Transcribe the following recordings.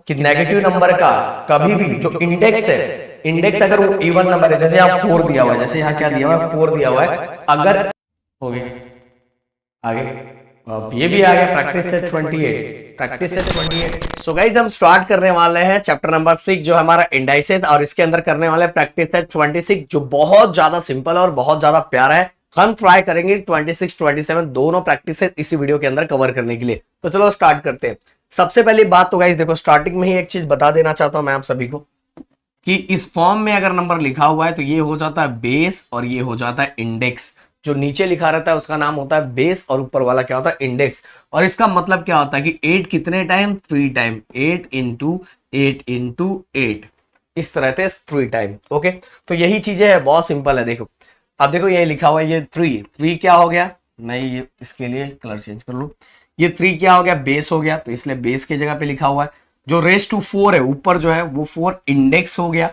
कि negative number का कभी भी जो इंडेक्स है, इंडेक्स अगर वो इवन नंबर है, जैसे यहाँ 4 दिया हुआ है, जैसे यहाँ क्या दिया हुआ है 4 दिया हुआ है, अगर हो गया आगे, अब ये भी आ गया practice set 28, practice set 28। So guys हम स्टार्ट करने वाले हैं चैप्टर नंबर 6 जो हमारा इंडाइसेस, और इसके अंदर करने वाले प्रैक्टिस सेट 26 जो बहुत ज्यादा सिंपल है और बहुत ज्यादा प्यारा है। हम ट्राई करेंगे 26 27 दोनों प्रैक्टिस इसी वीडियो के अंदर कवर करने के लिए। तो चलो स्टार्ट करते हैं। सबसे पहली बात तो गाइस देखो, स्टार्टिंग में ही एक चीज बता देना चाहता हूं मैं आप सभी को कि इस फॉर्म में अगर नंबर लिखा हुआ है तो ये हो जाता है बेस और ये हो जाता है इंडेक्स। जो नीचे लिखा रहता है उसका नाम होता है बेस और ऊपर वाला क्या होता है इंडेक्स। और इसका मतलब क्या होता है कि 8 कितने टाइम, 3 टाइम, 8 इंटू 8 इंटू 8, इस तरह से 3 टाइम। ओके, तो यही चीजें है, बहुत सिंपल है। देखो अब देखो ये लिखा हुआ है, ये 3 क्या हो गया, मैं ये इसके लिए कलर चेंज कर लूं, ये 3 क्या हो गया, बेस हो गया, तो इसलिए बेस के जगह पे लिखा हुआ है। जो रेस टू 4 है ऊपर जो है वो 4 इंडेक्स हो गया।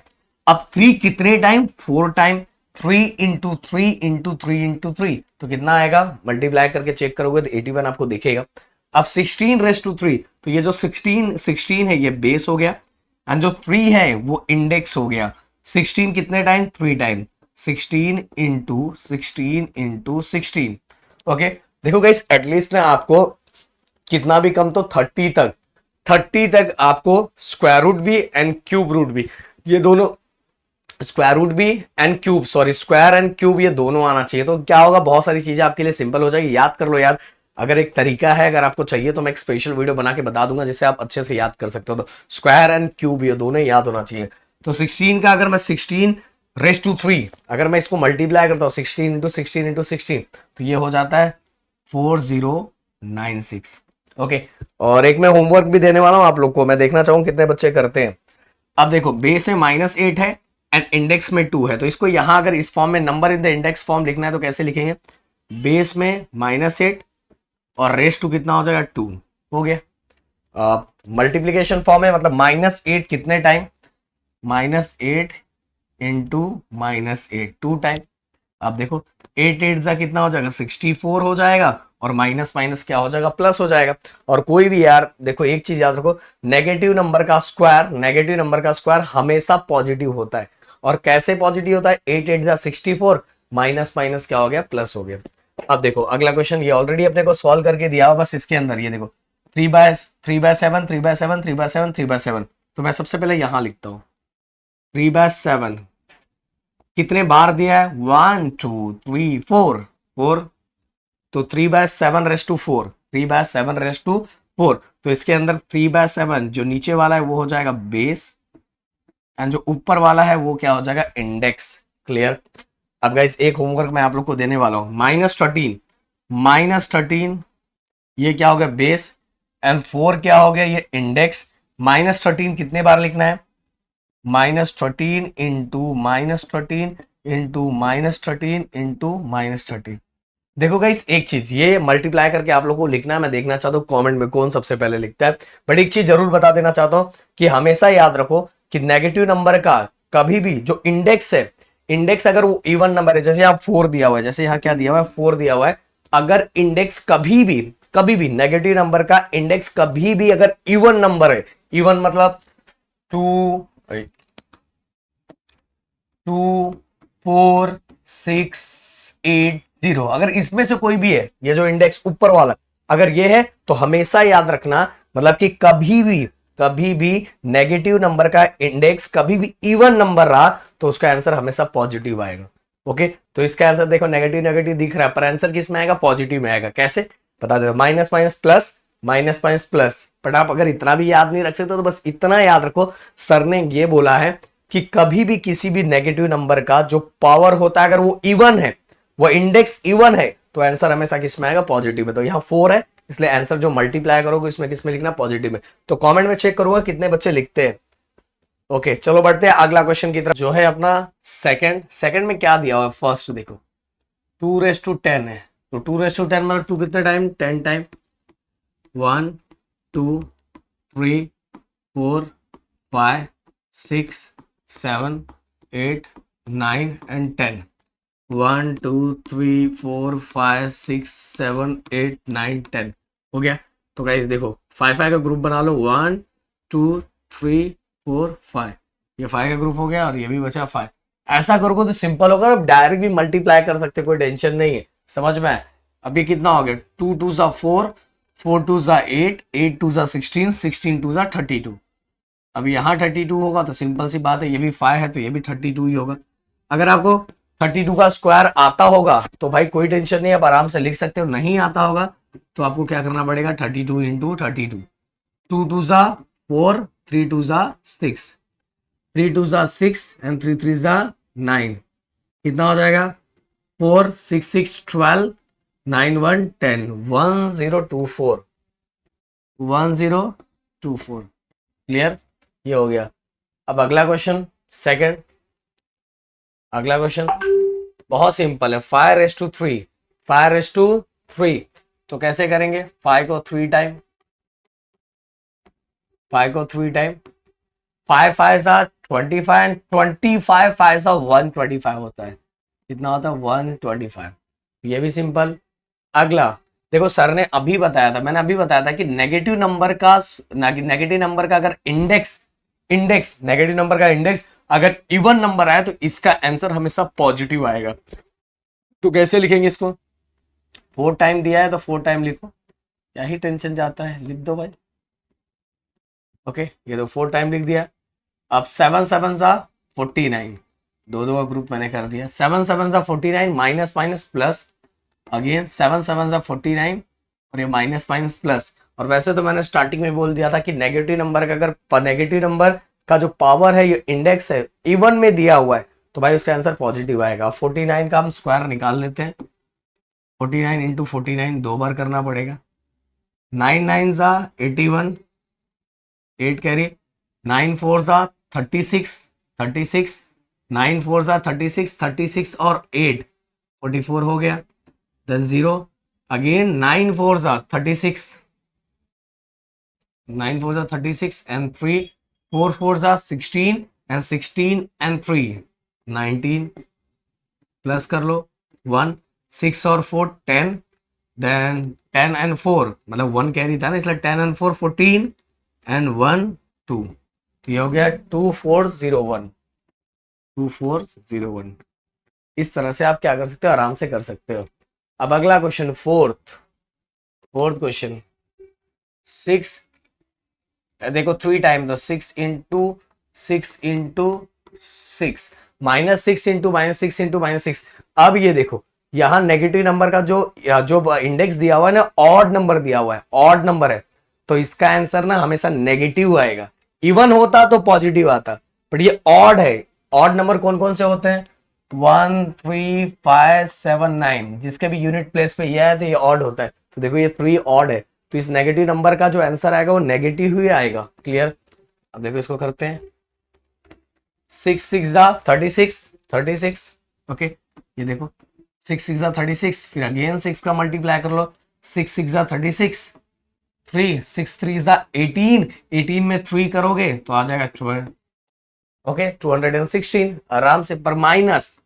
अब 3 कितने time, 4 time, 3 into 3 into 3 into 3, तो कितना आएगा, मल्टीप्लाई करके चेक करोगे तो 81 आपको दिखेगा। अब 16 रेस टू 3, तो ये जो 16 है ये बेस हो गया, एंड जो 3 है वो इंडेक्स हो गया। 16 कितने time, 3 time, 16 into 16 into 16। Okay, देखो गाइस एटलीस्ट ना आपको कितना भी कम तो 30 तक आपको स्क्वायर रूट भी एंड क्यूब रूट भी, ये दोनों, स्क्वायर रूट भी and cube, sorry square and cube, ये दोनों आना चाहिए। तो क्या होगा, बहुत सारी चीजें आपके लिए सिंपल हो जाएगी, याद कर लो यार। अगर एक तरीका है, अगर आपको चाहिए तो मैं एक स्पेशल वीडियो बना के बता दूंगा जिससे आप अच्छे से याद कर सकते हो। तो स्क्वायर एंड क्यूब ये दोनों याद होना चाहिए। तो 16 का अगर मैं 16 रेस टू 3 अगर मैं इसको मल्टीप्लाई करता हूँ 16 इंटू 16 इंटू 16, तो ये हो जाता है 4096। ओके, और एक मैं होमवर्क भी देने वाला हूं आप लोग को, मैं देखना चाहूंगा कितने बच्चे करते हैं। अब देखो बेस में -8 है एंड इंडेक्स में 2 है, तो इसको यहां अगर इस फॉर्म में number in the index form लिखना है तो कैसे लिखेंगे, बेस में -8 और रेस टू कितना हो जाएगा 2, हो गया। मल्टीप्लीकेशन फॉर्म है, मतलब -8 कितने टाइम, -8 इंटू -8 2 टाइम। अब देखो 8 8 जा कितना हो जाएगा, 64 हो जाएगा, और माइनस माइनस क्या हो जाएगा, प्लस हो जाएगा। और कोई भी यार देखो एक चीज याद रखो, नेगेटिव नंबर का स्क्वायर, नेगेटिव नंबर का स्क्वायर हमेशा पॉजिटिव होता है। और कैसे पॉजिटिव होता है, 8 8 जा 64, माइनस माइनस क्या हो गया, प्लस हो गया। अब देखो अगला क्वेश्चन, ये ऑलरेडी अपने को सॉल्व करके दिया हुआ, बस इसके अंदर ये देखो 3/7 3/7 3/7 3/7, तो मैं सबसे पहले यहां लिखता हूं 3/7 कितने बार दिया है, 1 2 3 4 4, तो 3/7 रेस टू 4, 3/7 रेस टू 4, तो इसके अंदर 3/7 जो नीचे वाला है वो हो जाएगा बेस, एंड जो ऊपर वाला है वो क्या हो जाएगा, इंडेक्स। क्लियर। अब गाइस एक होमवर्क मैं आप लोग को देने वाला हूं, -13 ये क्या हो गया, बेस, एंड 4 क्या हो गया, ये इंडेक्स। -13 कितने बार लिखना है, -13 इंटू -13 इंटू -13 इंटू -13। देखो गाइस एक चीज, ये मल्टीप्लाई करके आप लोगों को लिखना है, मैं देखना चाहता हूँ कमेंट में कौन सबसे पहले लिखता है। बट एक चीज जरूर बता देना चाहता हूँ कि हमेशा याद रखो कि नेगेटिव नंबर का कभी भी जो इंडेक्स है, इंडेक्स अगर वो इवन नंबर है, जैसे यहाँ 4 दिया हुआ है, जैसे यहाँ क्या दिया हुआ है 4 दिया हुआ है, अगर इंडेक्स कभी भी नेगेटिव नंबर का इंडेक्स कभी भी अगर इवन नंबर है, इवन मतलब 2 2 4 6 8 0, अगर इसमें से कोई भी है, ये जो इंडेक्स ऊपर वाला अगर ये है, तो हमेशा याद रखना, मतलब कि कभी भी नेगेटिव नंबर का इंडेक्स कभी भी इवन नंबर रहा तो उसका आंसर हमेशा पॉजिटिव आएगा। ओके, तो इसका आंसर देखो नेगेटिव नेगेटिव दिख रहा है, पर आंसर किस में आएगा, पॉजिटिव में आएगा। कैसे बता दो, minus minus plus, minus minus plus. But आप अगर इतना भी याद नहीं रख सकते तो बस इतना याद रखो, सर ने ये बोला है कि कभी भी किसी भी नेगेटिव नंबर का जो पावर होता है अगर वो इवन है, वो इंडेक्स इवन है, तो आंसर हमेशा किस में आएगा, पॉजिटिव में। तो यहाँ 4 है, इसलिए आंसर जो मल्टीप्लाई करोगे इसमें किस में लिखना, पॉजिटिव में। तो कमेंट में चेक करूंगा कितने बच्चे लिखते हैं। ओके चलो बढ़ते हैं अगला क्वेश्चन की तरफ, जो है अपना सेकंड में क्या दिया हुआ है, फर्स्ट देखो 2/10 है, तो 2/10 मतलब 2 कितने टाइम, 10 टाइम, 1 2 3 4 5 6 7 8 9 एंड 10, 1 2 3 4 5 6 7 8 9 10 हो गया। तो गाइस देखो 5 5 का ग्रुप बना लो, 1 2 3 4 5, ये 5 का ग्रुप हो गया और ये भी बचा 5। ऐसा करोगे तो सिंपल होगा, अब डायरेक्ट भी मल्टीप्लाई कर सकते, कोई टेंशन नहीं है, समझ में आया। अब ये कितना हो गया, 2 2 सा 4, 4 2 सा 8, 8 2 सा 16, 16 2 सा 32। अब यहाँ 32 होगा तो सिंपल सी बात है, ये भी 5 है तो ये भी 32 ही होगा। अगर आपको 32 का स्क्वायर आता होगा तो भाई कोई टेंशन नहीं, आप आराम से लिख सकते हो। नहीं आता होगा तो आपको क्या करना पड़ेगा, 32 इंटू 32, 2 2 सा 4, 3 2 सा 6, 3 2 सा 6 एंड 3 3 सा 9, कितना हो जाएगा, 4 6 6 12, 9 1 10, 1024, 1024। क्लियर, ये हो गया। अब अगला क्वेश्चन सेकंड, अगला क्वेश्चन बहुत सिंपल है, 5 रेस टू 3, 5 रेस टू 3, तो कैसे करेंगे, 5 को 3 टाइम, 5 को 3 टाइम, 5 5 सा 25 एंड 25 5 सा 125 होता है, कितना होता है 125, ये भी सिंपल। अगला देखो, सर ने अभी बताया था, मैंने अभी बताया था कि नेगेटिव नंबर का अगर इंडेक्स नेगेटिव नंबर का इंडेक्स अगर इवन नंबर आए तो इसका आंसर हमेशा पॉजिटिव आएगा। तो कैसे लिखेंगे इसको, 4 टाइम दिया है तो 4 टाइम लिखो, क्या ही टेंशन जाता है, लिख दो भाई। ओके, ये तो 4 टाइम लिख दिया। अब 7 7 सा 49, दो का ग्रुप मैंने कर दिया, 7 7 सा 49, माइनस माइनस प्लस, अगेन 7 7 सा 49 और ये माइनस माइनस प्लस। और वैसे तो मैंने स्टार्टिंग में बोल दिया था कि नेगेटिव नंबर का अगर नेगेटिव नंबर का जो पावर है, ये इंडेक्स है, इवन में दिया हुआ है तो भाई उसका आंसर पॉजिटिव आएगा। 49 का हम स्क्वायर निकाल लेते हैं, 49 इंटू 49 दो बार करना पड़ेगा, 9 9 सा 81, 8 कैरी, 9 4 सा 36, 36, 9 4 सा 36, 36 और 8 44 हो गया, देन 0, अगेन 9 4 सा 36, 9 4 सा 36 एंड 3, 4 4 सा 16 एंड 16 एंड 3 19, प्लस कर लो 1, 6 और 4 10, देन 10 एंड 4 मतलब 1 कैरी था ना, इसलिए 10 एंड 4 14 एंड 1 2, तो ये हो गया 2401, 2401। इस तरह से आप क्या कर सकते हो, आराम से कर सकते हो। अब अगला क्वेश्चन, फोर्थ क्वेश्चन, 6, देखो 3 टाइम, तो 6 into 6 into 6, minus 6 into minus 6 into minus 6। अब ये देखो, यहां नेगेटिव नंबर का जो इंडेक्स दिया हुआ है ना, ऑड नंबर दिया हुआ है, ऑड नंबर है, तो इसका आंसर ना हमेशा नेगेटिव आएगा। इवन होता तो पॉजिटिव आता, बट ये ऑड है। ऑड नंबर कौन कौन से होते हैं, 1 3 5 7 9, जिसके भी यूनिट प्लेस पे ये है तो ये ऑड होता है। तो देखो ये 3 ऑड है, तो इस नेगेटिव नंबर का जो आंसर आएगा वो नेगेटिव ही आएगा। क्लियर, अब देखो इसको करते हैं, 6 6 जा 36, 36, ओके, ये देखो 6 6 जा 36, फिर अगेन 6 का मल्टीप्लाई कर लो, 6 6 जा 36, 3 6 3 जा 18, 18 में 3 करोगे तो आ जाएगा 12, ओके 216 आराम से, पर माइनस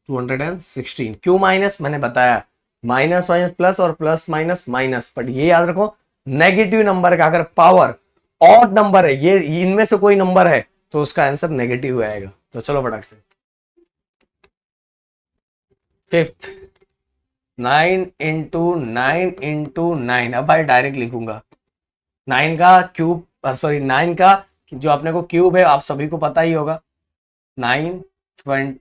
216, क्यों माइनस, मैंने बताया माइनस माइनस प्लस और प्लस माइनस माइनस, बट ये याद रखो नेगेटिव नंबर का अगर पावर ऑड नंबर है, ये इनमें से कोई नंबर है तो उसका आंसर नेगेटिव आएगा। तो चलो फटाक से, फिफ्थ, 9 इंटू 9 इंटू 9, अब भाई डायरेक्ट लिखूंगा, 9 का क्यूब, सॉरी 9 का जो अपने को क्यूब है आप सभी को पता ही होगा, 9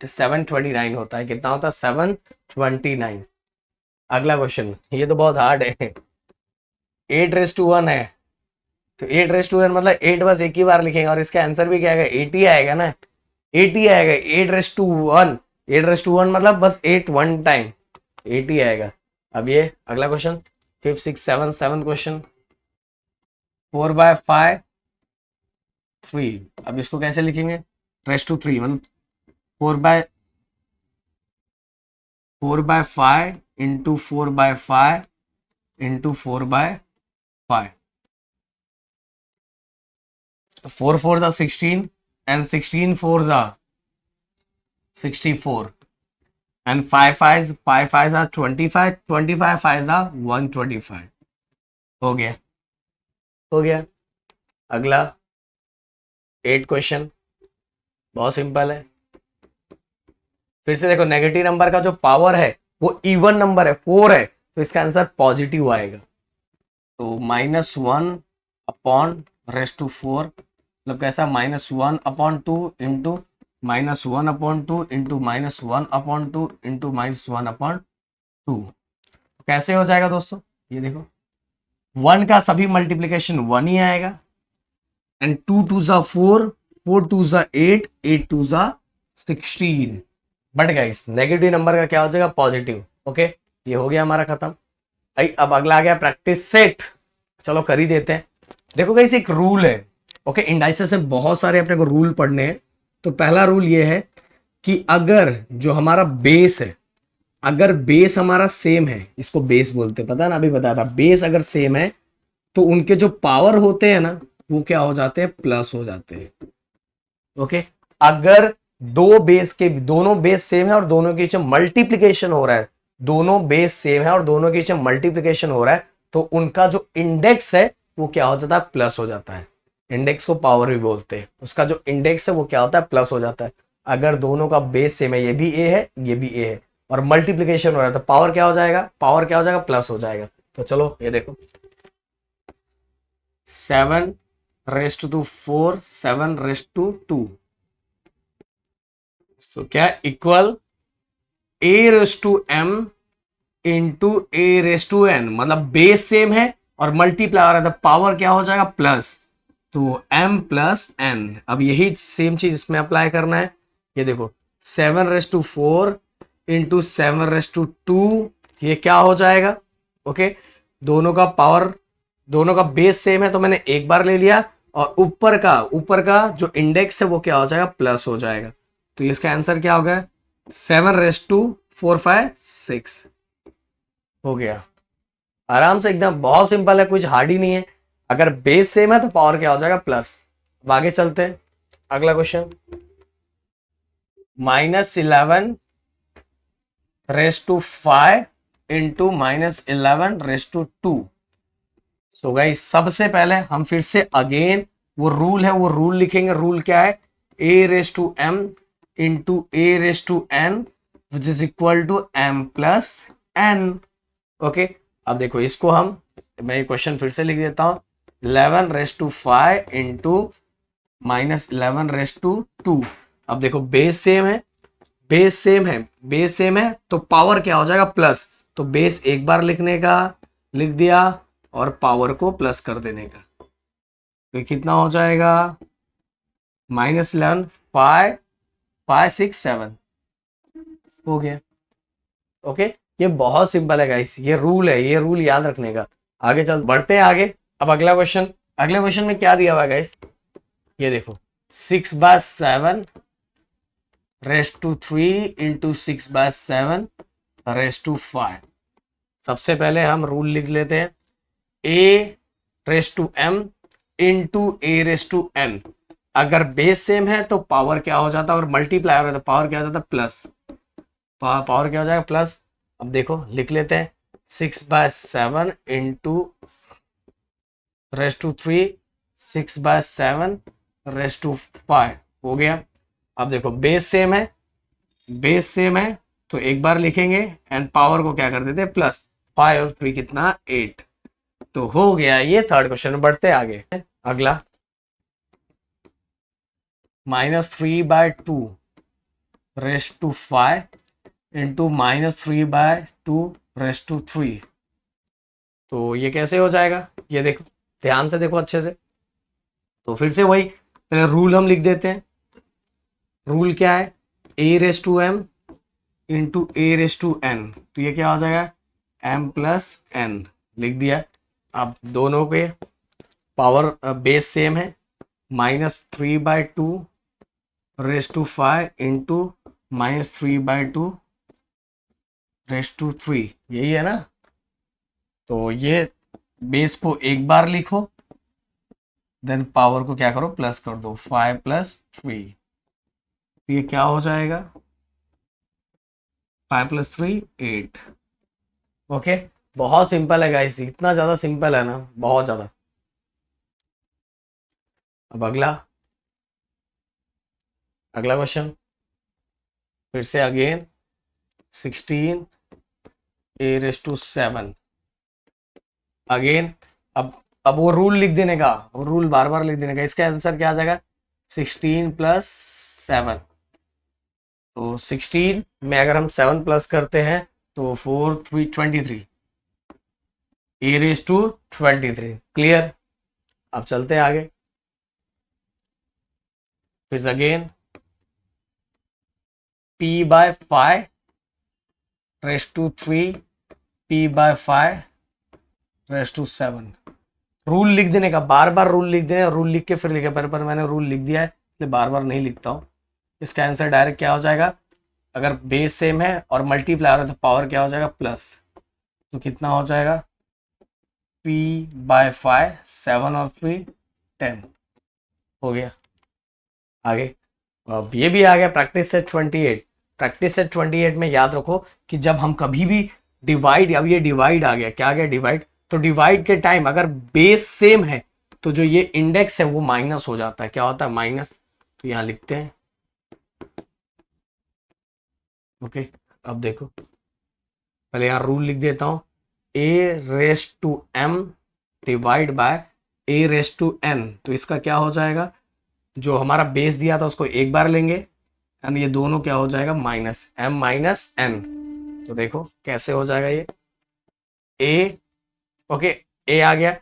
729 होता है, कितना होता है 729। अगला क्वेश्चन, ये तो बहुत हार्ड है, 8 रेस टू 1 है, तो 8 रेस टू 1 मतलब 8 बस एक ही बार लिखेंगे और इसका आंसर भी क्या आएगा, 80 आएगा ना, 80 आएगा। 8 रेस टू 1, 8 रेस टू 1 मतलब बस 8 1 टाइम, 80 आएगा। अब ये अगला question, 5th 6th 7th 7th question, 4/5 3, अब इसको कैसे लिखेंगे, रेस टू 3 मतलब 4/5 into 4/5 into 4/5, 4 4s are 16 and 16 4s are 64 and 5 5s are 25, 25 5s are 125। हो गया, हो गया। अगला 8 क्वेश्चन, बहुत सिंपल है। फिर से देखो, नेगेटिव नंबर का जो पावर है वो इवन नंबर है, 4 है, तो इसका आंसर पॉजिटिव आएगा। तो -1/4 मतलब कैसा, -1/2 इंटू -1/2 इंटू -1/2 इंटू -1/2। कैसे हो जाएगा दोस्तों, ये देखो, 1 का सभी मल्टीप्लीकेशन 1 ही आएगा, एंड 2 2 जा 4, 4 2 जा 8, 8 2 जा 16। बट गाइस नेगेटिव नंबर का क्या हो जाएगा, पॉजिटिव। ओके, ये हो गया हमारा खत्म। अब अगला आ गया प्रैक्टिस सेट, चलो कर ही देते हैं। देखो गाइस एक रूल है, ओके, इंडाइसेस में बहुत सारे अपने को रूल पढ़ने हैं। तो पहला रूल ये है कि अगर जो हमारा बेस है, अगर बेस हमारा सेम है, इसको बेस बोलते हैं, पता है ना, अभी बताया था, बेस अगर सेम है तो उनके जो पावर होते हैं ना वो क्या हो जाते हैं, प्लस हो जाते हैं। ओके, अगर दो बेस के, दोनों बेस सेम है और दोनों के बीच मल्टीप्लीकेशन हो रहा है, दोनों बेस सेम है और दोनों के बीच मल्टीप्लीकेशन हो रहा है, तो उनका जो इंडेक्स है वो क्या हो जाता है, प्लस हो जाता है। इंडेक्स को पावर भी बोलते हैं, उसका जो इंडेक्स है वो क्या होता है, प्लस हो जाता है। अगर दोनों का बेस सेम है, ये भी ए है ये भी ए है, और मल्टीप्लीकेशन हो रहा है, तो पावर क्या हो जाएगा, पावर क्या हो जाएगा, प्लस हो जाएगा। तो चलो ये देखो, 7 raised to 4, 7 raised to 2, तो क्या इक्वल a⁻m इंटू a⁻n, मतलब बेस सेम है और मल्टीप्लाई हो रहा है, तो पावर क्या हो जाएगा, प्लस, तो m+n। अब यही सेम चीज इसमें अप्लाई करना है। ये देखो 7 raised to 4 into 7 raised to 2, ये क्या हो जाएगा, ओके, दोनों का पावर, दोनों का बेस सेम है तो मैंने एक बार ले लिया, और ऊपर का जो इंडेक्स है वो क्या हो जाएगा, प्लस हो जाएगा। तो इसका आंसर क्या होगा, 7 raised to 4 5 6 हो गया। आराम से एकदम, बहुत सिंपल है, कुछ हार्ड ही नहीं है। अगर बेस सेम है तो पावर क्या हो जाएगा, प्लस। अब आगे चलते हैं, अगला question, -11 raised to 5 into -11 raised to 2। So guys सबसे पहले हम फिर से अगेन वो रूल है, वो रूल लिखेंगे। रूल क्या है, a⁻m into a⁻n which is equal to m+n। Okay, अब देखो इसको मैं ये क्वेश्चन फिर से लिख देता हूं, 11 raised to 5 into -11 raised to 2। अब देखो बेस सेम है, बेस सेम है तो पावर क्या हो जाएगा, प्लस, तो बेस एक बार लिखने का लिख दिया और पावर को प्लस कर देने का, तो कितना हो जाएगा, -11 5 5 6 7 हो गया। ओके, ये बहुत सिंपल है गाइस, ये रूल है, ये रूल याद रखने का। आगे चल बढ़ते हैं आगे। अब अगला क्वेश्चन, अगले क्वेश्चन में क्या दिया हुआ है गाइस, ये देखो 6/7 raised to 3 into 6/7 raised to 5। सबसे पहले हम रूल लिख लेते हैं, a⁻m इंटू a⁻n। अगर बेस सेम है तो पावर क्या हो जाता है, और मल्टीप्लाई हो रहा है तो पावर क्या हो जाता है, प्लस, पावर क्या हो जाएगा, प्लस। अब देखो लिख लेते हैं, 6/7 into raised to 3, 6/7 raised to 5 हो गया। अब देखो बेस सेम है, बेस सेम है तो एक बार लिखेंगे एंड पावर को क्या कर देते हैं, प्लस, 5 और 3 कितना, 8। तो हो गया ये थर्ड क्वेश्चन। बढ़ते आगे, अगला -3/2 raised to 5 into -3/2 raised to 3। तो ये कैसे हो जाएगा, ये देखो ध्यान से देखो अच्छे से। तो फिर से वही पहले रूल हम लिख देते हैं। रूल क्या है, a⁻m इंटू a⁻n, तो ये क्या हो जाएगा, m+n लिख दिया। अब दोनों के पावर बेस सेम है, -3/2 raised to 5 into -3/2 raised to 3, यही है ना। तो ये बेस को एक बार लिखो, देन पावर को क्या करो, प्लस कर दो, 5 + 3, ये क्या हो जाएगा, 5 + 3 8। ओके, बहुत सिंपल है गाइस, इतना ज्यादा सिंपल है ना, बहुत ज्यादा। अब अगला क्वेश्चन फिर से अगेन 16 a⁻7 अगेन। अब वो रूल लिख देने का, वो रूल बार बार लिख देने का। इसका आंसर क्या आ जाएगा 16 + 7। तो 16 में अगर हम 7 प्लस करते हैं तो 4 3 23 a⁻23। क्लियर। अब चलते हैं आगे। फिर से अगेन p/5⁵ p/5⁵7। रूल लिख देने का, बार बार रूल लिख देने, रूल लिख के फिर लिखे, पर मैंने रूल लिख दिया है इसलिए बार बार नहीं लिखता हूं। इसका आंसर डायरेक्ट क्या हो जाएगा, अगर बेस सेम है और मल्टीप्लाई है तो पावर क्या हो जाएगा प्लस। तो कितना हो जाएगा p/5 7 और 3 10 हो गया। आगे अब ये भी आ गया प्रैक्टिस सेट 28। प्रैक्टिस सेट 28 में याद रखो कि जब हम कभी भी डिवाइड, अब ये डिवाइड आ गया, क्या आ गया डिवाइड, तो डिवाइड के टाइम अगर बेस सेम है तो जो ये इंडेक्स है वो माइनस हो जाता है। क्या होता है माइनस। तो यहां लिखते हैं। ओके अब देखो, पहले यहां रूल लिख देता हूं, a⁻m डिवाइड बाय a⁻n। तो इसका क्या हो जाएगा, जो हमारा बेस दिया था उसको एक बार लेंगे एंड ये दोनों क्या हो जाएगा माइनस m-n। तो देखो कैसे हो जाएगा ये a। ओके a आ गया,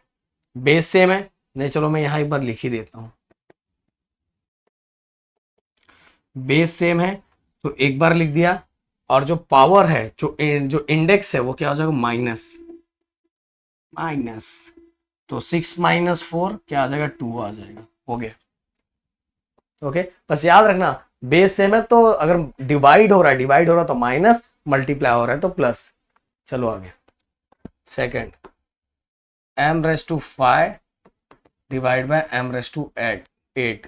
बेस सेम है, नहीं चलो मैं यहां एक बार लिख ही देता हूं। बेस सेम है तो एक बार लिख दिया, और जो पावर है, जो इंडेक्स है वो क्या हो जाएगा माइनस। तो 6 - 4 क्या आ जाएगा 2 आ जाएगा। हो गया। ओके बस याद रखना बेस सेम है तो अगर डिवाइड हो रहा है तो माइनस, मल्टीप्लाई हो रहा है तो प्लस। चलो आगे। Second m⁵ divide by m�8।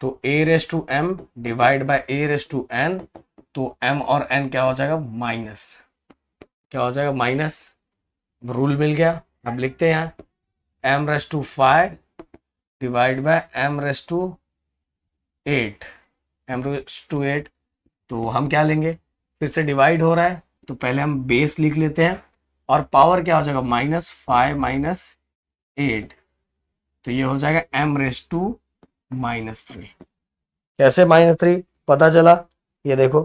तो a⁻m डिवाइड बाय a⁻n। तो m और n क्या हो जाएगा माइनस। क्या हो जाएगा माइनस। रूल मिल गया। अब लिखते हैं यहाँ m⁵ डिवाइड बाय m�8। तो हम क्या लेंगे, फिर से डिवाइड हो रहा है तो पहले हम बेस लिख लेते हैं, और पावर क्या हो जाएगा -5 - 8। तो ये हो जाएगा m⁻3। कैसे -3 पता चला, ये देखो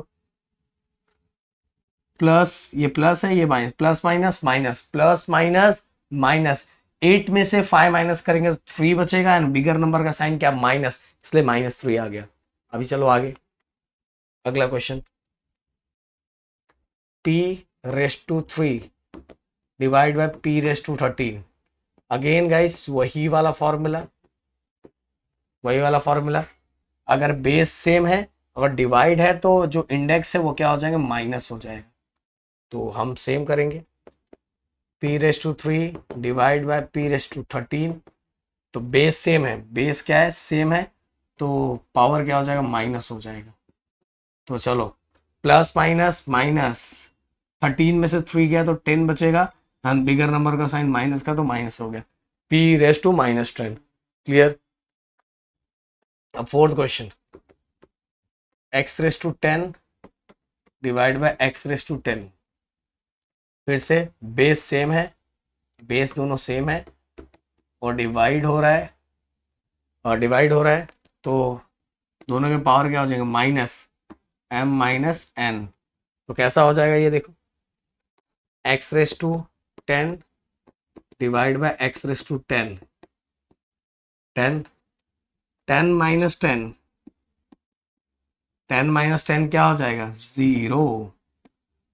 प्लस, ये प्लस है, ये minus, plus minus minus, plus minus minus. 8 में से 5 माइनस करेंगे तो 3 बचेगा एंड बिगर नंबर का साइन क्या माइनस, इसलिए -3 आ गया। अभी चलो आगे अगला question. p⁻3 divide by p⁻13। Again guys वही वाला फॉर्मूला। अगर बेस सेम है, अगर डिवाइड है तो जो इंडेक्स है वो क्या हो जाएगा माइनस हो जाएगा। तो हम सेम करेंगे, p⁻3 डिवाइड बाय p⁻13। तो बेस सेम है, बेस क्या है सेम है, तो पावर क्या हो जाएगा माइनस हो जाएगा। तो चलो प्लस माइनस माइनस, 13 में से 3 गया तो 10 बचेगा एंड बिगर नंबर का साइन माइनस का तो माइनस हो गया, p⁻−10। क्लियर। अब fourth question, x⁻10 divide by x⁻10। फिर से बेस सेम है, बेस दोनों सेम है और डिवाइड हो रहा है, तो दोनों के पावर क्या हो जाएंगे -m-n। तो कैसा हो जाएगा ये देखो, x⁻10 डिवाइड बाय x⁻10। 10 क्या हो जाएगा 0।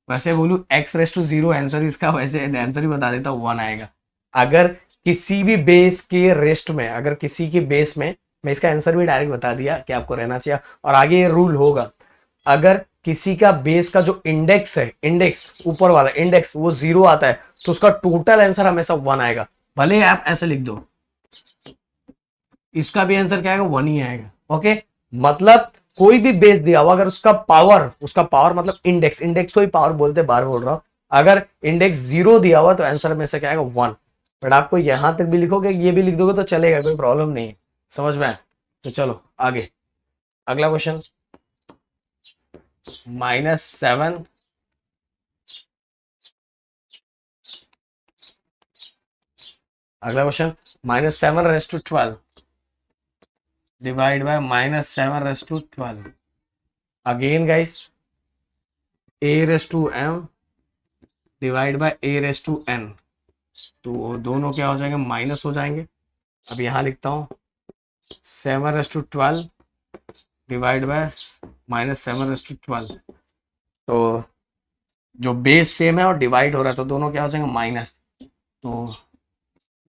वैसे बोलूं x⁻0 आंसर इसका, वैसे आंसर ही बता देता हूं 1 आएगा। अगर किसी भी बेस के रेस्ट में, अगर किसी के बेस में, मैं इसका आंसर भी डायरेक्ट बता दिया कि आपको रहना चाहिए, और आगे ये रूल होगा, अगर किसी का बेस का जो इंडेक्स है, इंडेक्स ऊपर वाला इंडेक्स वो 0 आता है तो उसका टोटल आंसर हमेशा 1 आएगा। भले आप ऐसे लिख दो, इसका भी आंसर क्या आएगा 1 ही आएगा। ओके मतलब कोई भी बेस दिया हुआ, अगर उसका पावर मतलब इंडेक्स को ही पावर बोलते, बार बोल रहा हूं, अगर इंडेक्स 0 दिया हुआ तो आंसर में से क्या आएगा 1। बट आपको यहां तक भी लिखोगे, ये भी लिख दोगे तो चलेगा, कोई प्रॉब्लम नहीं है। समझ में आया। तो चलो आगे अगला क्वेश्चन। -7 अगला question -7 raise to 12 divide by -7 raise to 12। Again guys a⁻m divide by a⁻n, तो दोनों क्या हो जाएंगे, माइनस हो जाएंगे। अब यहाँ लिखता हूँ 7/12 डिवाइड बाय -7/12। तो जो बेस सेम है और डिवाइड हो रहा है तो दोनों क्या हो जाएंगे, माइनस। तो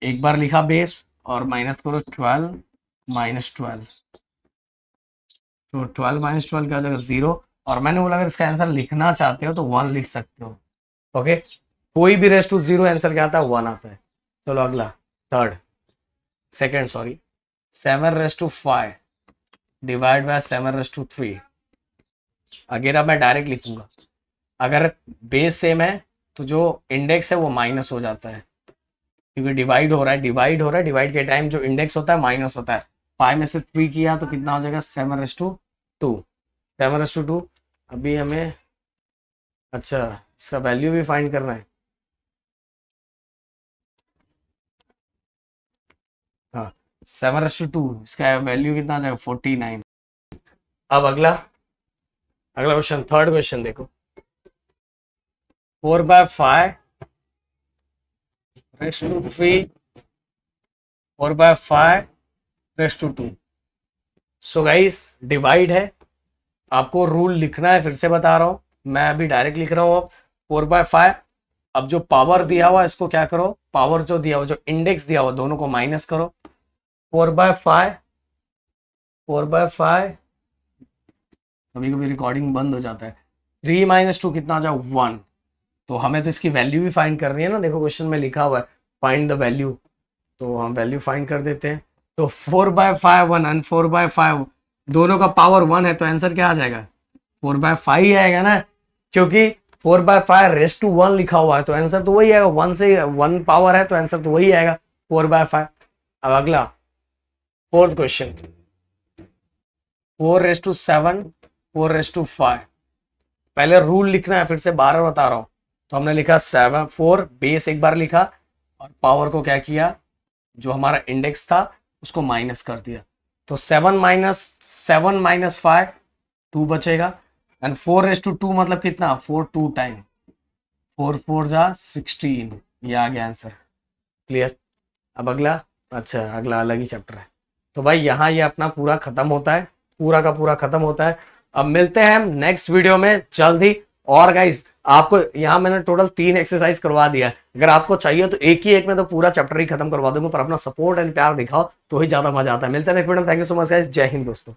एक बार लिखा बेस और माइनस करो 12 -12, तो 12 -12 क्या हो जाएगा, 0। और मैंने बोला अगर इसका आंसर लिखना चाहते हो तो 1 लिख सकते हो। ओके, कोई भी रेस टू 0 आंसर क्या आता है, 1 आता है। चलो अगला सेकंड 7/5 डिवाइड बाय 7/3। अगर अब मैं डायरेक्ट लिखूंगा, अगर बेस सेम है तो जो इंडेक्स है वो माइनस हो जाता है, क्योंकि डिवाइड हो रहा है। डिवाइड के टाइम जो इंडेक्स होता है माइनस होता है। 5 में से 3 किया तो कितना हो जाएगा, 7/2। 7/2। अभी हमें अच्छा इसका वैल्यू भी फाइंड करना है। हाँ 7/2, इसका वैल्यू कितना आ जाएगा, 49। अब अगला क्वेश्चन, थर्ड क्वेश्चन देखो। 4/5 raise to 3 4/5 raise to 2। So guys divide है, आपको रूल लिखना है, फिर से बता रहा हूं, मैं अभी डायरेक्ट लिख रहा हूं। अब 4/5, अब जो पावर दिया हुआ इसको क्या करो, पावर जो दिया हुआ, जो इंडेक्स दिया हुआ, दोनों को माइनस करो। 4/5 कभी कभी रिकॉर्डिंग बंद हो जाता है। 3 - 2 कितना आ जाए, 1। तो हमें तो इसकी वैल्यू भी फाइंड करनी है ना, देखो क्वेश्चन में लिखा हुआ है फाइंड द वैल्यू, तो हम वैल्यू फाइंड कर देते हैं। तो 4/5 1 एंड 4/5 दोनों का पावर 1 है, तो आंसर क्या आ जाएगा, 4/5 ही आएगा ना, क्योंकि 4/5 रेज़ टू 1 लिखा हुआ है, तो आंसर तो वही आएगा। 1 से 1 पावर है तो आंसर तो वही आएगा, 4/5। अब अगला फोर्थ क्वेश्चन, 4/7 4/5। पहले रूल लिखना है, फिर से बार बार बता रहा हूं। तो हमने लिखा 4 बेस एक बार लिखा और पावर को क्या किया, जो हमारा इंडेक्स था उसको माइनस कर दिया। तो 7 - 5 2 बचेगा, एंड 4/2 मतलब कितना, 4 2 टाइम, 4 4 जा 16, ये आ गया आंसर। क्लियर। अब अगला, अच्छा अगला अलग ही चैप्टर है। तो भाई यहाँ ये अपना पूरा खत्म होता है, पूरा का पूरा खत्म होता है। अब मिलते हैं हम नेक्स्ट वीडियो में जल्द ही। और गाइस आपको यहाँ मैंने टोटल 3 एक्सरसाइज करवा दिया है, अगर आपको चाहिए तो एक ही एक में तो पूरा चैप्टर ही खत्म करवा दूंगा, पर अपना सपोर्ट एंड प्यार दिखाओ तो ही ज्यादा मजा आता है। मिलते हैं नेक्स्ट वीडियो में। Thank you so much guys, जय हिंद दोस्तों।